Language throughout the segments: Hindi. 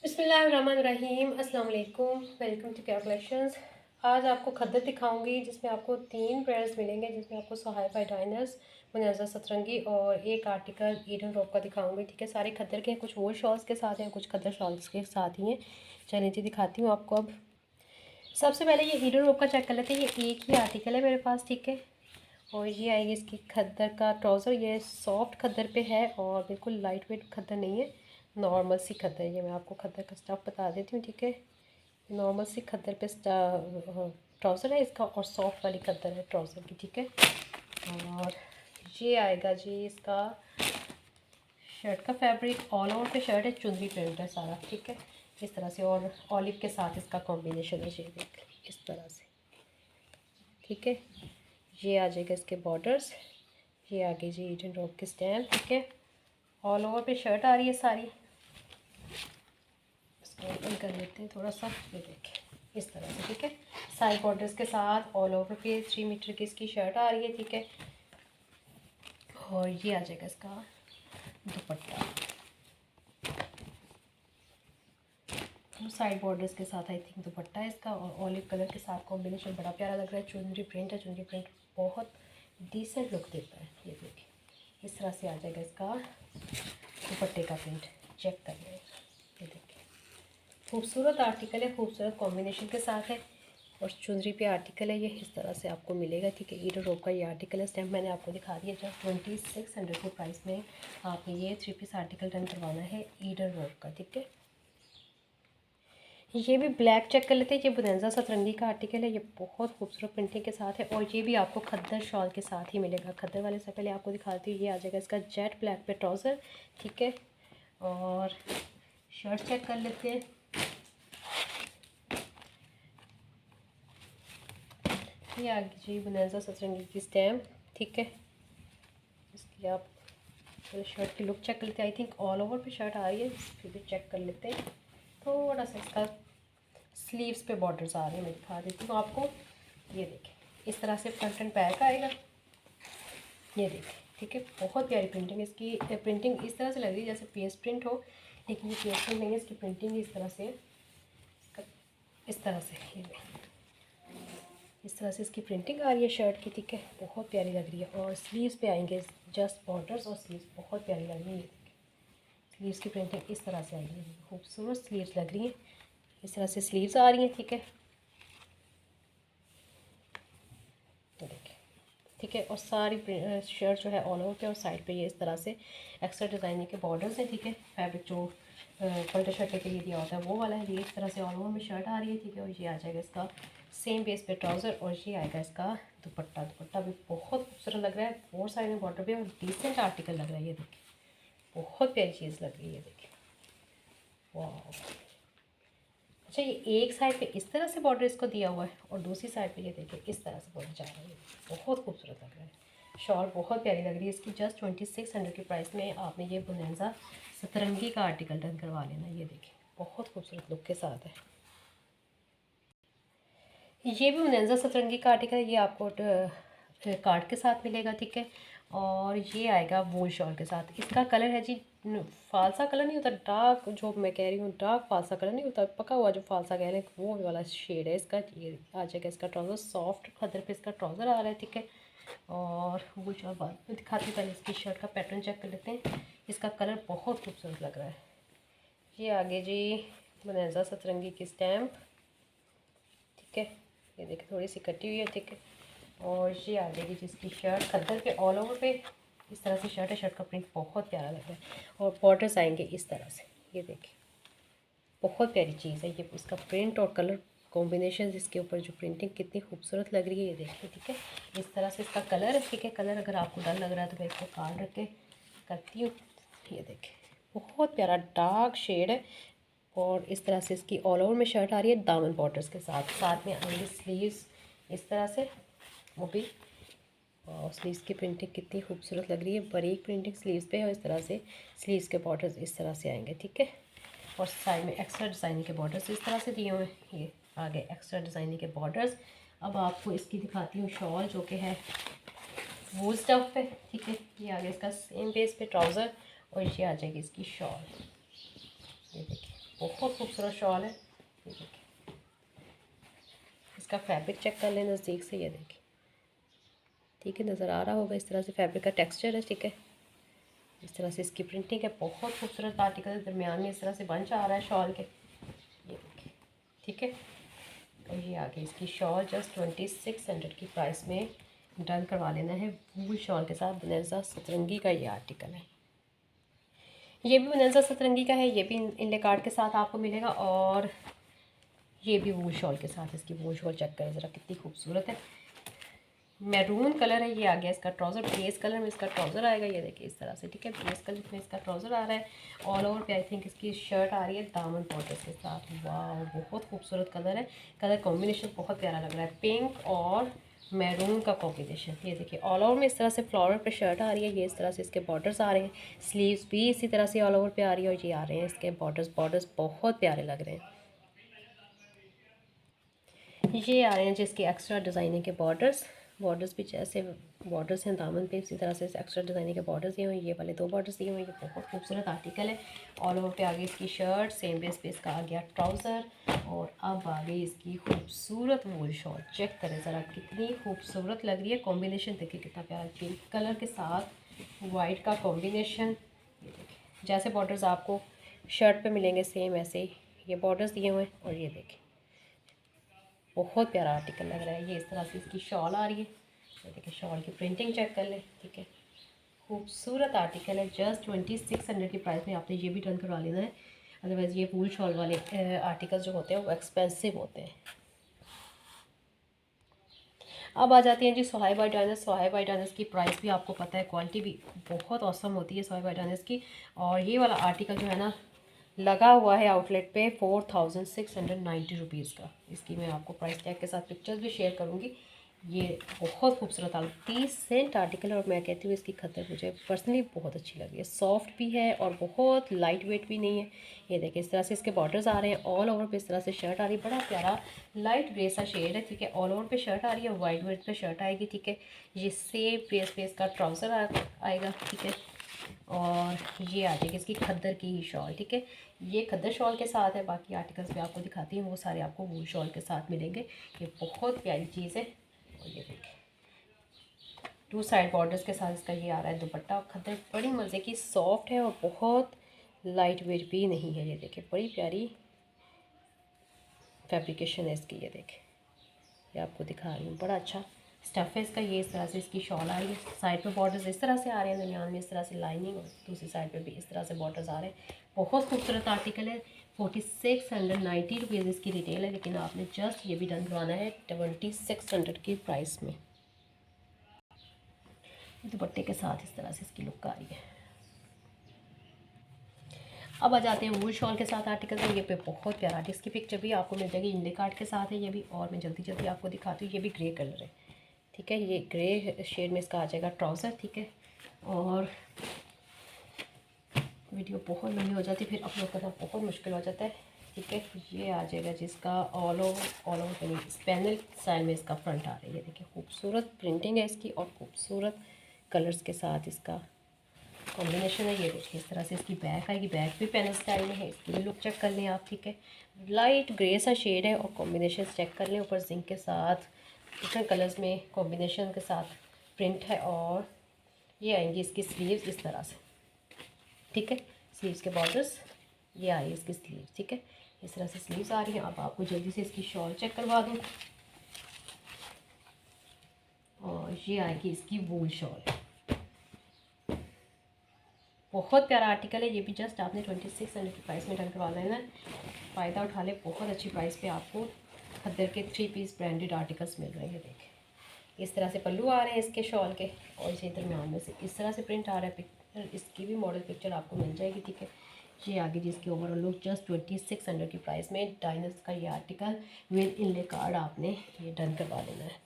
बिस्मिल्लाहिर्रहमानिर्रहीम अस्सलाम वालेकुम। Welcome to care collections. आज आपको खद्दर दिखाऊंगी जिसमें आपको 3 पेयर्स मिलेंगे, जिसमें आपको सहायफा डाइनर्स, मुनाज़ा सतरंगी और एक आर्टिकल ईडन रॉक का दिखाऊंगी। ठीक है, सारे खद्दर के हैं, कुछ वोल शॉल्स के साथ हैं, कुछ खद्दर शॉल्स के साथ ही हैं। चलिए जी दिखाती हूँ आपको। अब सबसे पहले ये ईडन रॉक का चेक कर लेते हैं। ये एक ही आर्टिकल है मेरे पास, ठीक है। और ये आएगी इसकी खद्दर का ट्राउज़र। ये सॉफ्ट खद्दर पे है और बिल्कुल लाइट वेट खद्दर नहीं है, नॉर्मल सी खद्दर। ये मैं आपको खद्दर का स्टफ़ बता देती हूँ, ठीक है। नॉर्मल सी खद्दर पे ट्राउज़र है इसका, और सॉफ्ट वाली खद्दर है ट्राउज़र की, ठीक है। और ये आएगा जी इसका शर्ट का फैब्रिक। ऑल ओवर पे शर्ट है, चुंदरी प्रिंट है सारा, ठीक है, इस तरह से। और ऑलिव के साथ इसका कॉम्बिनेशन है, ये देख इस तरह से, ठीक है। ये आ जाएगा इसके बॉर्डर्स। ये आगे जी ईडन रॉक की स्टैम्प, ठीक है। ऑल ओवर पे शर्ट आ रही है सारी। इसको ओपन कर लेते हैं थोड़ा सा, ये देखें इस तरह से, ठीक है। साइड बॉर्डर्स के साथ ऑल ओवर पे 3 मीटर की इसकी शर्ट आ रही है, ठीक है। और ये आ जाएगा इसका दुपट्टा, साइड बॉर्डर्स के साथ आई थिंक दुपट्टा है इसका। और ऑलिव कलर के साथ कॉम्बिनेशन बड़ा प्यारा लग रहा है। चुनरी प्रिंट है, चुनरी प्रिंट बहुत डिसेंट लुक देता है। ये देखिए इस तरह से आ जाएगा इसका दुपट्टे का प्रिंट, चेक कर लें। ये देखिए खूबसूरत आर्टिकल है, खूबसूरत कॉम्बिनेशन के साथ है। और चुनरी पे आर्टिकल है, ये इस तरह से आपको मिलेगा, ठीक है। ईडन रॉक का ये आर्टिकल है। स्टैम्प मैंने आपको दिखा दिया। जब 2600 के प्राइस में आपने ये 3 पीस आर्टिकल डन करवाना है ईडन रॉक का, ठीक है। ये भी ब्लैक चेक कर लेते हैं। ये बुनैज़ा सतरंगी का आर्टिकल है, ये बहुत खूबसूरत प्रिंटिंग के साथ है। और ये भी आपको खद्दर शॉल के साथ ही मिलेगा। खद्दर वाले से पहले आपको दिखाती हूँ। ये आ जाएगा इसका जेट ब्लैक पे ट्राउज़र, ठीक है। और शर्ट चेक कर लेते हैं। ये आ गई जी बुनैज़ा सतरंगी की स्टैम्प, ठीक है। इसकी आप शर्ट की लुक चेक कर लेते हैं। आई थिंक ऑल ओवर पे शर्ट आ रही है, फिर भी चेक कर लेते हैं। थोड़ा सा इसका स्लीव्स पे बॉर्डर्स आ रहे हैं, मैं दिखा देती हूँ आपको। ये देखें इस तरह से फ्रंट एंड बैक आएगा, ये देखें, ठीक है। बहुत प्यारी प्रिंटिंग है इसकी। प्रिंटिंग इस तरह से लग रही है जैसे पीएस प्रिंट हो, लेकिन ये पीएस प्रिंट नहीं है। इसकी प्रिंटिंग इस तरह से, इस तरह से, ये इस तरह से इसकी प्रिंटिंग आ रही है शर्ट की, ठीक है। बहुत प्यारी लग रही है। और स्लीव्स पे आएंगे जस्ट बॉर्डर्स, और स्लीव्स बहुत प्यारी लग रही है। स्लीव्स की प्रिंटिंग इस तरह से आएगी, खूबसूरत स्लीव्स लग रही हैं। इस तरह से स्लीव्स आ रही हैं, ठीक है। तो देखिए, ठीक है। और सारी शर्ट जो है ऑल ओवर पे और साइड पे ये इस तरह से एक्स्ट्रा डिज़ाइनिंग के बॉर्डर्स हैं, ठीक है। फैब्रिक जो पल्टे शर्ट के लिए दिया होता है वो वाला है। ये इस तरह से ऑल ओवर में शर्ट आ रही है, ठीक है। और ये आ जाएगा इसका सेम बेस पे ट्राउज़र। और ये आएगा इसका दुपट्टा। दुपट्टा भी बहुत खूबसूरत लग रहा है, 4 साइड में बॉर्डर पे, और डिसेंट आर्टिकल लग रहा है। ये देखिए बहुत प्यारी चीज़ लग रही है, देखिए वाह। अच्छा, ये एक साइड पे इस तरह से बॉर्डर इसको दिया हुआ है, और दूसरी साइड पे ये देखिए इस तरह से बॉर्डर जा रहा है। बहुत खूबसूरत लग रहा है। शॉल बहुत प्यारी लग रही है इसकी। जस्ट 2600 के प्राइस में आपने ये बुनैज़ा सतरंगी का आर्टिकल डन करवा लेना। ये देखिए बहुत खूबसूरत लुक के साथ है। ये भी बुनैज़ा सतरंगी का आर्टिकल है। ये आपको कार्ड के साथ मिलेगा, ठीक है। और ये आएगा वूल शॉल के साथ। इसका कलर है जी, फालसा कलर नहीं होता, डार्क, जो मैं कह रही हूँ डार्क फालसा कलर नहीं होता, पका हुआ जो फालसा कह रहे हैं वो वाला शेड है इसका। ये आ जाएगा इसका ट्राउज़र, सॉफ्ट खदर पे इसका ट्राउज़र आ रहा है, ठीक है। और वूल शॉल बाद में दिखाती हूँ, पहले इसकी शर्ट का पैटर्न चेक कर लेते हैं। इसका कलर बहुत खूबसूरत लग रहा है। ये आगे जी बुनैज़ा सतरंगी की स्टैम्प, ठीक है। ये देखिए थोड़ी सी कटी हुई है, ठीक है। और ये आ जाएगी जिसकी शर्ट खद्दर पे ऑल ओवर पे इस तरह से शर्ट है। शर्ट का प्रिंट बहुत प्यारा लग रहा है, और बॉर्डर्स आएंगे इस तरह से। ये देखिए बहुत प्यारी चीज़ है ये। इसका प्रिंट और कलर कॉम्बिनेशन, इसके ऊपर जो प्रिंटिंग कितनी खूबसूरत लग रही है, ये देखिए, ठीक है। इस तरह से इसका कलर है, ठीक है। कलर अगर आपको डर लग रहा है तो मैं इसको कार्ड रख के करती हूँ। ये देखिए बहुत प्यारा डार्क शेड है। और इस तरह से इसकी ऑल ओवर में शर्ट आ रही है दामन बॉर्डर्स के साथ। साथ में आएंगे स्लीव्स इस तरह से, वो भी। और स्लीव्स की प्रिंटिंग कितनी खूबसूरत लग रही है, बारीक प्रिंटिंग स्लीव्स पे है। और इस तरह से स्लीव्स के बॉर्डर्स इस तरह से आएंगे, ठीक है। और साइड में एक्स्ट्रा डिज़ाइनिंग के बॉर्डर्स इस तरह से दिए हुए हैं। ये आगे एक्स्ट्रा डिज़ाइनिंग के बॉर्डर्स। अब आपको इसकी दिखाती हूँ शॉल, जो कि है वूल स्टफ पे, ठीक है। ये आगे इसका सेम बेस पे ट्राउज़र, और ये आ जाएगी इसकी शॉल। ये देखिए बहुत खूबसूरत शॉल है। ये देखिए, इसका फैब्रिक चेक कर लें नज़दीक से, ये देखिए, ठीक है, नज़र आ रहा होगा इस तरह से फैब्रिक का टेक्सचर है, ठीक है। इस तरह से इसकी प्रिंटिंग है, बहुत खूबसूरत आर्टिकल दरमियान में इस तरह से बंच आ रहा है शॉल के, ये देखिए, ठीक है। और ये आगे इसकी शॉल जस्ट 2600 की प्राइस में डन करवा लेना है वूल शॉल के साथ। बनैज़ा सतरंगी का ये आर्टिकल है, ये भी बनैज़ा सतरंगी का है, ये भी इनले कार्ड के साथ आपको मिलेगा। और ये भी वूल शॉल के साथ, इसकी वूल शॉल चेक करें ज़रा कितनी खूबसूरत है। मैरून कलर है, ये आ गया इसका ट्राउज़र, बेस कलर में इसका ट्राउज़र आएगा, ये देखिए इस तरह से, ठीक है। बेस कलर में इसका ट्राउज़र आ रहा है, ऑल ओवर पे आई थिंक इसकी शर्ट आ रही है दामन बॉर्डर के साथ। वाह, बहुत खूबसूरत कलर है, कलर कॉम्बिनेशन बहुत प्यारा लग रहा है, पिंक और मैरून का कॉम्बिनेशन। ये देखिए ऑल ओवर में इस तरह से फ्लावर पे शर्ट आ रही है, ये इस तरह से इसके बॉर्डर्स आ रहे हैं, स्लीव्स भी इसी तरह से ऑल ओवर पे आ रही है, और ये आ रहे हैं इसके बॉर्डर्स बहुत प्यारे लग रहे हैं। ये आ रहे हैं जिसके एक्स्ट्रा डिज़ाइनिंग के बॉर्डर्स भी जैसे बॉर्डर्स हैं दामन पे, इसी तरह से एक्स्ट्रा डिज़ाइनिंग के बॉर्डर्स दिए हुए हैं, ये वाले 2 बॉर्डर्स दिए हुए हैं। ये बहुत खूबसूरत आर्टिकल है। ऑल ओवर पे आगे इसकी शर्ट, सेम बेस पे इसका आ गया ट्राउज़र, और अब आ गई इसकी खूबसूरत वूल शॉल। चेक करें ज़रा कितनी खूबसूरत लग रही है, कॉम्बिनेशन देखिए कितना प्यारा, पिंक कलर के साथ वाइट का कॉम्बिनेशन। ये देखिए जैसे बॉर्डर्स आपको शर्ट पे मिलेंगे सेम ऐसे ये बॉर्डर्स दिए हुए हैं, और ये देखिए बहुत प्यारा आर्टिकल लग रहा है। ये इस तरह से इसकी शॉल आ रही है, ये देखिए शॉल की प्रिंटिंग चेक कर लें, ठीक है। खूबसूरत आर्टिकल है, जस्ट 2600 की प्राइस में आपने ये भी डन करवा लेना है। अदरवाइज़ ये वूल शॉल वाले आर्टिकल जो होते हैं वो एक्सपेंसिव होते हैं। अब आ जाती हैं जी सोहाई बाई डायनस। सोहाई बाई डायनस की प्राइस भी आपको पता है, क्वालिटी भी बहुत औसम होती है सोहाई बाई डायनस की। और ये वाला आर्टिकल जो है ना लगा हुआ है आउटलेट पे 4690 रुपीज़ का। इसकी मैं आपको प्राइस टैग के साथ पिक्चर्स भी शेयर करूँगी। ये बहुत खूबसूरत 30 सेंट आर्टिकल है, और मैं कहती हूँ इसकी खद्दर मुझे पर्सनली बहुत अच्छी लगी है। सॉफ्ट भी है और बहुत लाइट वेट भी नहीं है। ये देखिए इस तरह से इसके बॉर्डर्स आ रहे हैं, ऑल ओवर पे इस तरह से शर्ट आ रही है, बड़ा प्यारा लाइट ग्रे सा शेड है, ठीक है। ऑल ओवर पे शर्ट आ रही है, वाइट वेट पे शर्ट आएगी, ठीक है। ये सेम पे इसका ट्राउज़र आएगा, ठीक है। और ये आ जाएगी इसकी खद्दर की ही शॉल, ठीक है। ये खद्दर शॉल के साथ है, बाकी आर्टिकल्स भी आपको दिखाती हैं वो सारे आपको वूल शॉल के साथ मिलेंगे। ये बहुत प्यारी चीज़ है। और ये देखिए 2 साइड बॉर्डर्स के साथ इसका ये आ रहा है दुपट्टा। और खद्दर बड़ी मज़े की सॉफ्ट है और बहुत लाइट वेट भी नहीं है। ये देखिए बड़ी प्यारी फैब्रिकेशन है इसकी, ये देखिए ये आपको दिखा रही हूँ, बड़ा अच्छा स्टफ़ है इसका। ये इस तरह से इसकी शॉल आ रही है, साइड पे बॉर्डर्स इस तरह से आ रहे हैं, दरमियान में इस तरह से लाइनिंग, और दूसरी साइड पे भी इस तरह से बॉर्डर्स आ रहे हैं। बहुत खूबसूरत आर्टिकल है। 4690 रुपीज़ इसकी रिटेल है, लेकिन आपने जस्ट ये भी डन करवाना है 2600 की प्राइस में। दुपट्टे के साथ इस तरह से इसकी लुक आ रही है। अब आ जाते हैं वूल शॉल के साथ आर्टिकल है। ये पे बहुत प्यारा आर्टिकल, इसकी पिक्चर भी आपको मिल जाएगी, इंडे कार्ड के साथ है ये भी। और मैं जल्दी जल्दी आपको दिखाती हूँ, ये भी ग्रे कलर है, ठीक है। ये ग्रे शेड में इसका आ जाएगा ट्राउज़र, ठीक है। और वीडियो बहुत लंबी हो जाती है, फिर अपलोड करना बहुत मुश्किल हो जाता है, ठीक है। ये आ जाएगा जिसका ऑल ओवर पे पैनल स्टाइल में इसका फ्रंट आ रही है, देखिए खूबसूरत प्रिंटिंग है इसकी, और खूबसूरत कलर्स के साथ इसका कॉम्बिनेशन है। ये देखिए इस तरह से इसकी बैक आएगी, बैक भी पैनल स्टाइल में है, इसकी भी लुक चेक कर लें आप, ठीक है। लाइट ग्रे सा शेड है, और कॉम्बिनेशन चेक कर लें, ऊपर जिंक के साथ डिफरेंट कलर्स में कॉम्बिनेशन के साथ प्रिंट है। और ये आएंगी इसकी स्लीव्स इस तरह से, ठीक है। स्लीव्स के बॉर्डर्स ये आ रही है इसकी स्लीव, ठीक है। इस तरह से स्लीव्स आ रही हैं। अब आपको जल्दी से इसकी शॉल चेक करवा दूँ, और ये आएगी इसकी वूल शॉल। बहुत प्यारा आर्टिकल है, ये भी जस्ट आपने 2600 की प्राइस में डन करवा लेना है। फ़ायदा उठा ले, बहुत अच्छी प्राइस पे आपको खद्दर के 3 पीस ब्रांडेड आर्टिकल्स मिल रहे हैं। देखें इस तरह से पल्लू आ रहे हैं इसके शॉल के, और इसी दरमियान में से इस तरह से प्रिंट आ रहा है। पिक्चर इसकी भी मॉडल पिक्चर आपको मिल जाएगी, ठीक है। ये आगे जिसकी ओवरऑल लुक जस्ट 2600 की प्राइस में डायनस का ये आर्टिकल विद इनले कार्ड आपने ये डन करवा लेना है।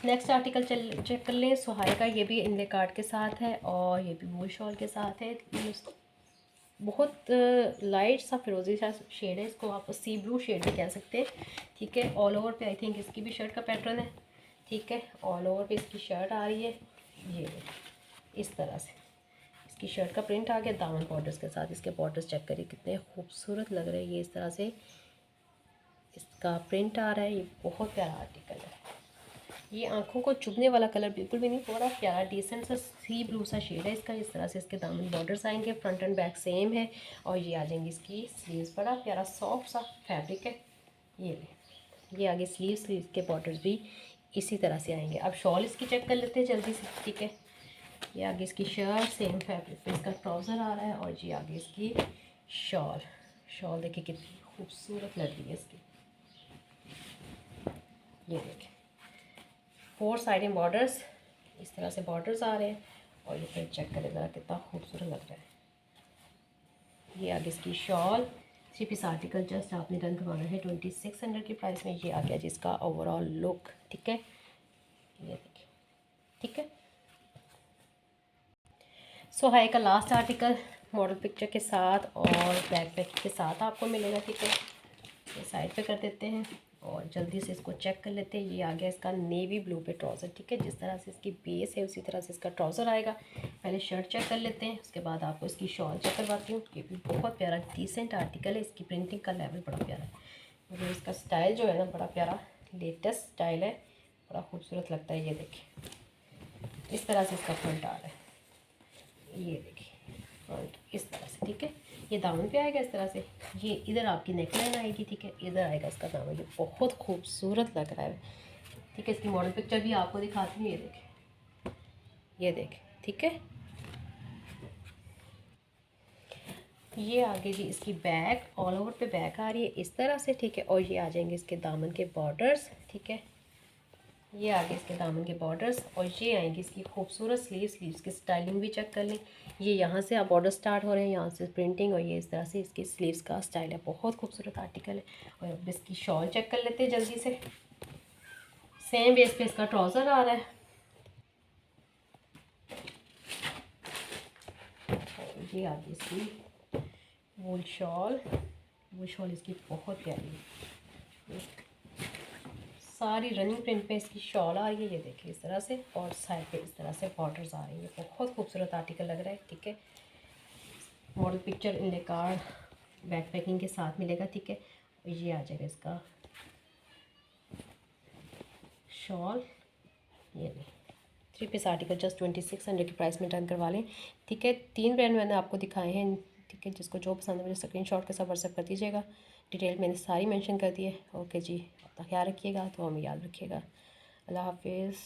नेक्स्ट आर्टिकल चेक कर लें सुहाई का। ये भी इनले कार्ड के साथ है, और ये भी वूल शॉल के साथ है। बहुत लाइट सा फिरोजी सा शेड है, इसको आप सी ब्लू शेड भी कह सकते हैं, ठीक है। ऑल ओवर पे आई थिंक इसकी भी शर्ट का पैटर्न है, ठीक है। ऑल ओवर पे इसकी शर्ट आ रही है, ये इस तरह से इसकी शर्ट का प्रिंट आ गया दामन बॉर्डर्स के साथ। इसके बॉर्डर्स चेक करिए कितने खूबसूरत लग रहे हैं। ये इस तरह से इसका प्रिंट आ रहा है। ये बहुत प्यारा आर्टिकल है। ये आंखों को चुभने वाला कलर बिल्कुल भी नहीं, बड़ा प्यारा डिसेंट सा सी ब्लू सा शेड है इसका। इस तरह से इसके दामन बॉर्डर्स आएंगे, फ्रंट एंड बैक सेम है। और ये आ जाएंगी इसकी स्लीव्स, बड़ा प्यारा सॉफ्ट सा फैब्रिक है। ये आगे स्लीव्स के बॉर्डर्स भी इसी तरह से आएंगे। अब शॉल इसकी चेक कर लेते हैं जल्दी से, ठीक है। ये आगे इसकी शर्ट सेम फैब्रिक पे इसका ट्राउज़र आ रहा है। और ये आगे इसकी शॉल देखिए कितनी खूबसूरत लग रही है इसकी। ये देखिए 4 साइड बॉर्डर्स, इस तरह से बॉर्डर्स आ रहे हैं। और ये फिर चेक करें ज़रा कितना खूबसूरत लग रहा है। ये आगे इसकी शॉल। 3 पीस आर्टिकल जस्ट आपने डन करवाना है 2600 की प्राइस में। ये आ गया जिसका ओवरऑल लुक, ठीक है। ये देखिए, ठीक है। सो हाई का लास्ट आर्टिकल मॉडल पिक्चर के साथ और बैक पैक के साथ आपको मिलेगा, ठीक है। ये साइड पे कर देते हैं और जल्दी से इसको चेक कर लेते हैं। ये आ गया इसका नेवी ब्लू पे ट्राउज़र, ठीक है। जिस तरह से इसकी बेस है उसी तरह से इसका ट्राउज़र आएगा। पहले शर्ट चेक कर लेते हैं, उसके बाद आपको इसकी शॉल चेक करवाती हूँ। ये भी बहुत प्यारा डिसेंट आर्टिकल है। इसकी प्रिंटिंग का लेवल बड़ा प्यारा है। और इसका स्टाइल जो है ना बड़ा प्यारा लेटेस्ट स्टाइल है, बड़ा खूबसूरत लगता है। ये देखिए इस तरह से इसका फ्रंट आ रहा है। ये देखिए फ्रंट इस तरह से, ठीक है। ये दामन पे आएगा इस तरह से। ये इधर आपकी नेकलाइन आएगी, ठीक है। इधर आएगा इसका दामन। ये बहुत खूबसूरत लग रहा है, ठीक है। इसकी मॉडल पिक्चर भी आपको दिखाती हूँ। ये देखें, ये देखें, ठीक है। ये आगे जी इसकी बैक ऑल ओवर पे बैक आ रही है इस तरह से, ठीक है। और ये आ जाएंगे इसके दामन के बॉर्डर्स, ठीक है। ये आगे इसके दामन के बॉर्डर्स और ये आएंगी इसकी खूबसूरत स्लीव्स की स्टाइलिंग भी चेक कर लें। ये यहाँ से आप बॉर्डर स्टार्ट हो रहे हैं, यहाँ से प्रिंटिंग, और ये इस तरह से इसकी स्लीव्स का स्टाइल है। बहुत खूबसूरत आर्टिकल है। और अब इसकी शॉल चेक कर लेते हैं जल्दी से। सेम बेस पे इसका ट्राउज़र आ रहा है। ये आगे इसकी वूल शॉल इसकी बहुत प्यारी है। सारी रनिंग प्रिंट पे इसकी शॉल आ रही है। ये देखिए इस तरह से, और साइड पे इस तरह से बॉर्डर्स आ रही है। बहुत खूबसूरत आर्टिकल लग रहा है, ठीक है। Model picture in card back packing के साथ मिलेगा, ठीक है। ये आ जाएगा इसका शॉल। ये नहीं 3 पीस आर्टिकल जस्ट 2600 की प्राइस में डन करवा लें, ठीक है। 3 ब्रांड मैंने आपको दिखाए हैं, ठीक है। जिसको जो पसंद है मुझे स्क्रीनशॉट के साथ व्हाट्सएप कर दीजिएगा। डिटेल मैंने सारी मेंशन कर दी है। ओके जी, अपना ख्याल रखिएगा, तो हमें याद रखिएगा। अल्लाह हाफिज़।